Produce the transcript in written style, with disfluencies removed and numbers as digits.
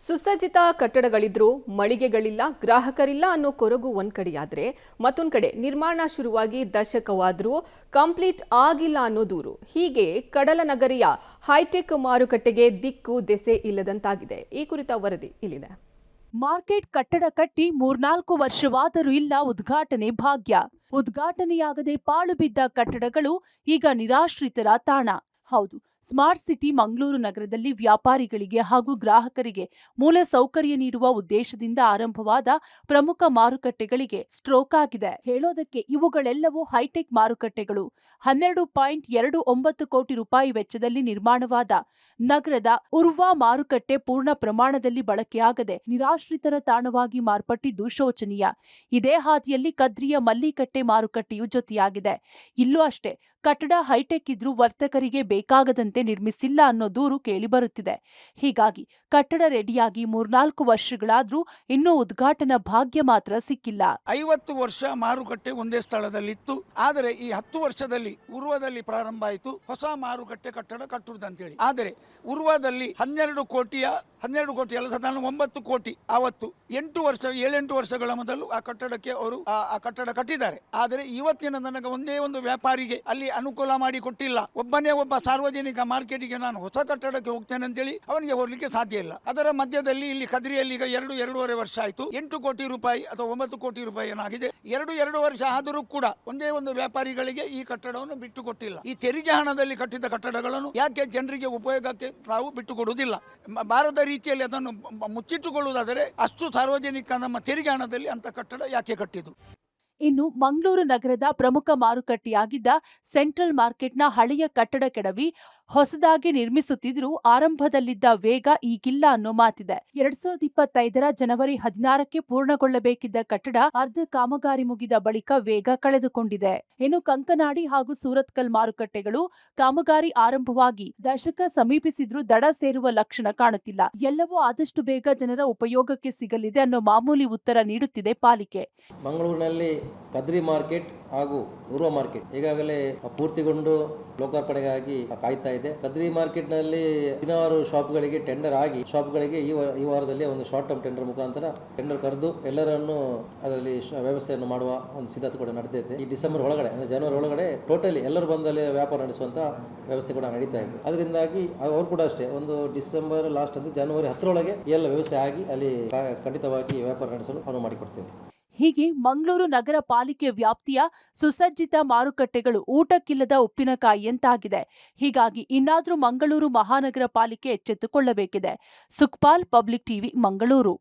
ಸುಸಜ್ಜಿತ ಕಟ್ಟಡಗಳಿದ್ರೂ ಮಳಿಗೆಗಳಿಲ್ಲ, ಗ್ರಾಹಕರಿಲ್ಲ ಅನ್ನೋ ಕೊರಗು ಒಂದ್ ಕಡೆಯಾದ್ರೆ ಮತ್ತೊಂದ್ ಕಡೆ ನಿರ್ಮಾಣ ಶುರುವಾಗಿ ದಶಕವಾದ್ರೂ ಕಂಪ್ಲೀಟ್ ಆಗಿಲ್ಲ ಅನ್ನೋ ದೂರು. ಹೀಗೆ ಕಡಲ ನಗರಿಯ ಹೈಟೆಕ್ ಮಾರುಕಟ್ಟೆಗೆ ದಿಕ್ಕು ದೆಸೆ ಇಲ್ಲದಂತಾಗಿದೆ. ಈ ಕುರಿತ ವರದಿ ಇಲ್ಲಿದೆ. ಮಾರ್ಕೆಟ್ ಕಟ್ಟಡ ಕಟ್ಟಿ 3-4 ವರ್ಷವಾದರೂ ಇಲ್ಲ ಉದ್ಘಾಟನೆ ಭಾಗ್ಯ. ಉದ್ಘಾಟನೆಯಾಗದೆ ಪಾಳು ಬಿದ್ದ ಕಟ್ಟಡಗಳು ಈಗ ನಿರಾಶ್ರಿತರ ತಾಣ. ಹೌದು, ಸ್ಮಾರ್ಟ್ ಸಿಟಿ ಮಂಗಳೂರು ನಗರದಲ್ಲಿ ವ್ಯಾಪಾರಿಗಳಿಗೆ ಹಾಗೂ ಗ್ರಾಹಕರಿಗೆ ಮೂಲ ಸೌಕರ್ಯ ನೀಡುವ ಉದ್ದೇಶದಿಂದ ಆರಂಭವಾದ ಪ್ರಮುಖ ಮಾರುಕಟ್ಟೆಗಳಿಗೆ ಸ್ಟ್ರೋಕ್ ಆಗಿದೆ. ಹೇಳೋದಕ್ಕೆ ಇವುಗಳೆಲ್ಲವೂ ಹೈಟೆಕ್ ಮಾರುಕಟ್ಟೆಗಳು. 12.29 ಕೋಟಿ ರೂಪಾಯಿ ವೆಚ್ಚದಲ್ಲಿ ನಿರ್ಮಾಣವಾದ ನಗರದ ಉರ್ವಾ ಮಾರುಕಟ್ಟೆ ಪೂರ್ಣ ಪ್ರಮಾಣದಲ್ಲಿ ಬಳಕೆಯಾಗದೆ ನಿರಾಶ್ರಿತರ ತಾಣವಾಗಿ ಮಾರ್ಪಟ್ಟಿದ್ದು ಶೋಚನೀಯ. ಇದೇ ಹಾದಿಯಲ್ಲಿ ಕದ್ರಿಯ ಮಲ್ಲಿಕಟ್ಟೆ ಮಾರುಕಟ್ಟೆಯು ಜೊತೆಯಾಗಿದೆ. ಇಲ್ಲೂ ಅಷ್ಟೇ, ಕಟ್ಟಡ ಹೈಟೆಕ್ ಇದ್ರೂ ವರ್ತಕರಿಗೆ ಬೇಕಾಗದಂತೆ ನಿರ್ಮಿಸಿಲ್ಲ ಅನ್ನೋ ದೂರು ಕೇಳಿಬರುತ್ತಿದೆ. ಹೀಗಾಗಿ ಕಟ್ಟಡ ರೆಡಿಯಾಗಿ 3-4 ವರ್ಷಗಳಾದ್ರೂ ಇನ್ನೂ ಉದ್ಘಾಟನಾ ಭಾಗ್ಯ ಮಾತ್ರ ಸಿಕ್ಕಿಲ್ಲ. 50 ವರ್ಷ ಮಾರುಕಟ್ಟೆ ಒಂದೇ ಸ್ಥಳದಲ್ಲಿತ್ತು. ಆದರೆ ಈ 10 ವರ್ಷದಲ್ಲಿ ಉರ್ವದಲ್ಲಿ ಪ್ರಾರಂಭ ಆಯಿತು ಹೊಸ ಮಾರುಕಟ್ಟೆ ಕಟ್ಟಡ ಕಟ್ಟುವುದಂತೇಳಿ. ಆದರೆ ಉರ್ವದಲ್ಲಿ 12 ಕೋಟಿ ಅಲ್ಲ, ಸಾಧಾರಣ 9 ಕೋಟಿ ಆವತ್ತು 7-8 ವರ್ಷಗಳ ಮೊದಲು ಆ ಕಟ್ಟಡಕ್ಕೆ ಅವರು ಆ ಕಟ್ಟಡ ಕಟ್ಟಿದ್ದಾರೆ. ಆದರೆ ಇವತ್ತಿನ ತನಕ ಒಂದೇ ಒಂದು ವ್ಯಾಪಾರಿಗೆ ಅಲ್ಲಿ ಅನುಕೂಲ ಮಾಡಿ ಕೊಟ್ಟಿಲ್ಲ. ಒಬ್ಬ ಸಾರ್ವಜನಿಕ ಮಾರ್ಕೆಟಿಗೆ ನಾನು ಹೊಸ ಕಟ್ಟಡಕ್ಕೆ ಹೋಗ್ತೇನೆ ಅಂತೇಳಿ ಅವನಿಗೆ ಹೋಗ್ಲಿಕ್ಕೆ ಸಾಧ್ಯ ಇಲ್ಲ. ಅದರ ಮಧ್ಯದಲ್ಲಿ ಇಲ್ಲಿ ಕದ್ರಿಯಲ್ಲಿ ಈಗ 2-2.5 ವರ್ಷ ಆಯಿತು. 8 ಕೋಟಿ ರೂಪಾಯಿ ಅಥವಾ 9 ಕೋಟಿ ರೂಪಾಯಿ ಏನಾಗಿದೆ. 2 ವರ್ಷ ಆದರೂ ಕೂಡ ಒಂದೇ ಒಂದು ವ್ಯಾಪಾರಿಗಳಿಗೆ ಈ ಕಟ್ಟಡವನ್ನು ಬಿಟ್ಟು ಕೊಟ್ಟಿಲ್ಲ. ಈ ತೆರಿಗೆ ಹಣದಲ್ಲಿ ಕಟ್ಟಿದ ಕಟ್ಟಡಗಳನ್ನು ಯಾಕೆ ಜನರಿಗೆ ಉಪಯೋಗಕ್ಕೆ ತಾವು ಬಿಟ್ಟು ಕೊಡುವುದಿಲ್ಲ? ಬಾರದ ರೀತಿಯಲ್ಲಿ ಅದನ್ನು ಮುಚ್ಚಿಟ್ಟುಕೊಳ್ಳುವುದಾದರೆ ಅಷ್ಟು ಸಾರ್ವಜನಿಕ ನಮ್ಮ ತೆರಿಗೆ ಹಣದಲ್ಲಿ ಅಂತ ಕಟ್ಟಡ ಯಾಕೆ ಕಟ್ಟಿದ್ದು? ಇನ್ನು ಮಂಗಳೂರು ನಗರದ ಪ್ರಮುಖ ಮಾರುಕಟ್ಟೆಯಾಗಿದ್ದ ಸೆಂಟ್ರಲ್ ಮಾರ್ಕೆಟ್ನ ಹಳೆಯ ಕಟ್ಟಡ ಕೆಡವಿ ಹೊಸದಾಗಿ ನಿರ್ಮಿಸುತ್ತಿದ್ರೂ ಆರಂಭದಲ್ಲಿದ್ದ ವೇಗ ಈಗಿಲ್ಲ ಅನ್ನೋ ಮಾತಿದೆ. 2025ರ ಜನವರಿ 16ಕ್ಕೆ ಪೂರ್ಣಗೊಳ್ಳಬೇಕಿದ್ದ ಕಟ್ಟಡ ಅರ್ಧ ಕಾಮಗಾರಿ ಮುಗಿದ ಬಳಿಕ ವೇಗ ಕಳೆದುಕೊಂಡಿದೆ. ಇನ್ನು ಕಂಕನಾಡಿ ಹಾಗೂ ಸೂರತ್ಕಲ್ ಮಾರುಕಟ್ಟೆಗಳು ಕಾಮಗಾರಿ ಆರಂಭವಾಗಿ ದಶಕ ಸಮೀಪಿಸಿದ್ರೂ ದಡ ಸೇರುವ ಲಕ್ಷಣ ಕಾಣುತ್ತಿಲ್ಲ. ಎಲ್ಲವೂ ಆದಷ್ಟು ಬೇಗ ಜನರ ಉಪಯೋಗಕ್ಕೆ ಸಿಗಲಿದೆ ಅನ್ನೋ ಮಾಮೂಲಿ ಉತ್ತರ ನೀಡುತ್ತಿದೆ ಪಾಲಿಕೆ. ಮಂಗಳೂರಿನಲ್ಲಿ ಕದ್ರಿ ಮಾರ್ಕೆಟ್ ಹಾಗೂ ಉರ್ವ ಮಾರ್ಕೆಟ್ ಈಗಾಗಲೇ ಪೂರ್ತಿಗೊಂಡು ಲೋಕಾರ್ಪಣೆಗಾಗಿ ಕಾಯ್ತಾ ಇದೆ. ಕದ್ರಿ ಮಾರ್ಕೆಟ್ ನಲ್ಲಿ 16 ಶಾಪ್ಗಳಿಗೆ ಟೆಂಡರ್ ಆಗಿ ಶಾಪ್ಗಳಿಗೆ ಈ ವಾರದಲ್ಲಿ ಒಂದು ಶಾರ್ಟ್ ಟರ್ಮ್ ಟೆಂಡರ್ ಮುಖಾಂತರ ಟೆಂಡರ್ ಕರೆದು ಎಲ್ಲರನ್ನು ಅದರಲ್ಲಿ ವ್ಯವಸ್ಥೆಯನ್ನು ಮಾಡುವ ಒಂದು ಸಿದ್ಧತೆ ಕೂಡ ನಡೆದಿದೆ. ಈ ಡಿಸೆಂಬರ್ ಒಳಗಡೆ ಅಂದ್ರೆ ಜನವರಿ ಒಳಗಡೆ ಟೋಟಲಿ ಎಲ್ಲರೂ ಬಂದಲ್ಲಿ ವ್ಯಾಪಾರ ನಡೆಸುವಂತ ವ್ಯವಸ್ಥೆ ಕೂಡ ನಡೀತಾ ಇದೆ. ಅದರಿಂದಾಗಿ ಅವರು ಕೂಡ ಅಷ್ಟೇ ಒಂದು ಡಿಸೆಂಬರ್ ಲಾಸ್ಟ್ ಅಂದ್ರೆ ಜನವರಿ 10ರೊಳಗೆ ಎಲ್ಲ ವ್ಯವಸ್ಥೆ ಆಗಿ ಅಲ್ಲಿ ಖಂಡಿತವಾಗಿ ವ್ಯಾಪಾರ ನಡೆಸಲು ಅನುವು ಮಾಡಿಕೊಡ್ತೇವೆ. ಹೀಗೆ ಮಂಗಳೂರು ನಗರ ಪಾಲಿಕೆ ವ್ಯಾಪ್ತಿಯ ಸುಸಜ್ಜಿತ ಮಾರುಕಟ್ಟೆಗಳು ಊಟಕ್ಕಿಲ್ಲದ ಉಪ್ಪಿನಕಾಯಿಯಂತಾಗಿದೆ. ಹೀಗಾಗಿ ಇನ್ನಾದ್ರೂ ಮಂಗಳೂರು ಮಹಾನಗರ ಪಾಲಿಕೆ ಎಚ್ಚೆತ್ತುಕೊಳ್ಳಬೇಕಿದೆ. Sukhpal, public TV, Mangaluru.